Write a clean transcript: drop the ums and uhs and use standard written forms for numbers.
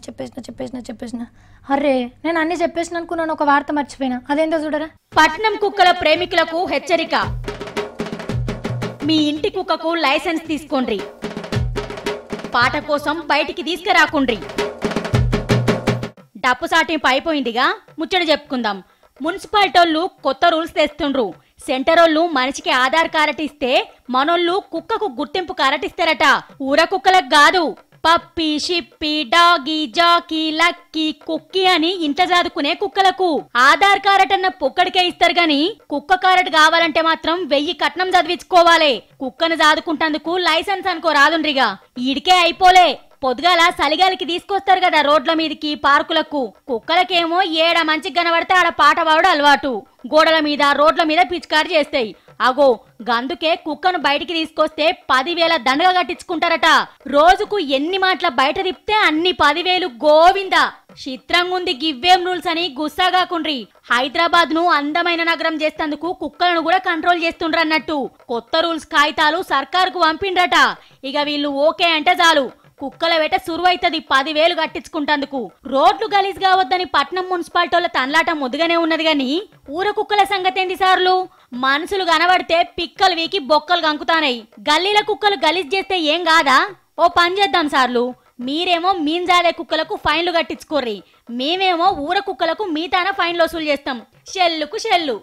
చెప్పేసిన అరే నేను అన్ని చెప్పేసిన అనుకున్నాను, ఒక వార్త మర్చిపోయినా, అదేందో చూడరా. పట్నం కుక్కల ప్రేమికులకు హెచ్చరిక, మీ ఇంటి కుక్కకు లైసెన్స్ తీసుకోండి, పాట కోసం బయటికి తీసుకురాకుండ్రి. డప్పు సాటింపు అయిపోయిందిగా, ముచ్చట చెప్పుకుందాం. మున్సిపాలిటోళ్ళు కొత్త రూల్స్ తెస్తుండ్రు. సెంటరోళ్ళు మనిషికి ఆధార్ కార్డు ఇస్తే మనోళ్ళు కుక్కకు గుర్తింపు కార్డు ఇస్తారట. ఊర కుక్కలకు కాదు, పప్పి, షిప్పి, డాగి, జాకీ, లక్కీ, కుక్కీ అని ఇంట చదువుకునే కుక్కలకు ఆధార్ కార్డు అన్న పొక్కడికే ఇస్తారు గాని కుక్క కార్డు కావాలంటే మాత్రం 1000 కట్నం చదివించుకోవాలి. కుక్కను చదువుకుంటందుకు లైసెన్స్ అనుకో రాదుండ్రిగా. ఈడికే అయిపోలే, పొద్దుగాల సలిగాలికి తీసుకొస్తారు కదా రోడ్ల మీదకి, పార్కులకు. కుక్కలకేమో ఏడ మంచిగా కనబడితే ఆడ పాట పాడు అలవాటు. గోడల మీద రోడ్ల మీద పిచికారి చేస్తాయి. అగో గందుకే కుక్కను బయటికి తీసుకొస్తే 10,000 దండగా కట్టించుకుంటారట. రోజుకు ఎన్ని మాటల బయట తిప్పితే అన్ని 10,000 గోవిందా. చిత్రంగుంది గివ్వేం రూల్స్ అని గుస్సాగాకుండ్రి. హైదరాబాద్ ను అందమైన నగరం చేసేందుకు కుక్కలను కూడా కంట్రోల్ చేస్తుండ్రు అన్నట్టు. కొత్త రూల్స్ కాగితాలు సర్కారుకు పంపిండ్రట. ఇక వీళ్ళు ఓకే అంటే చాలు, కుక్కల వేట సురువైతది 10,000 కట్టించుకుంటందుకు. రోడ్లు గలీజ్ కావద్దని పట్నం మున్సిపాలిటీల తన్లాట ముద్దుగానే ఉన్నది గాని ఊర కుక్కల సంగతేంది సార్లు? మనుషులు కనబడితే పిక్కలు వీకి బొక్కలు గంకుతానాయి. గల్లీల కుక్కలు గలీజ్ చేస్తే ఏం కాదా? ఓ పని చేద్దాం సార్లు, మీరేమో మీంజాదే కుక్కలకు ఫైన్లు కట్టించుకోర్రి, మేమేమో ఊర కుక్కలకు మీతాన ఫైన్లు వసూలు చేస్తాం. షెల్లుకు షెల్లు.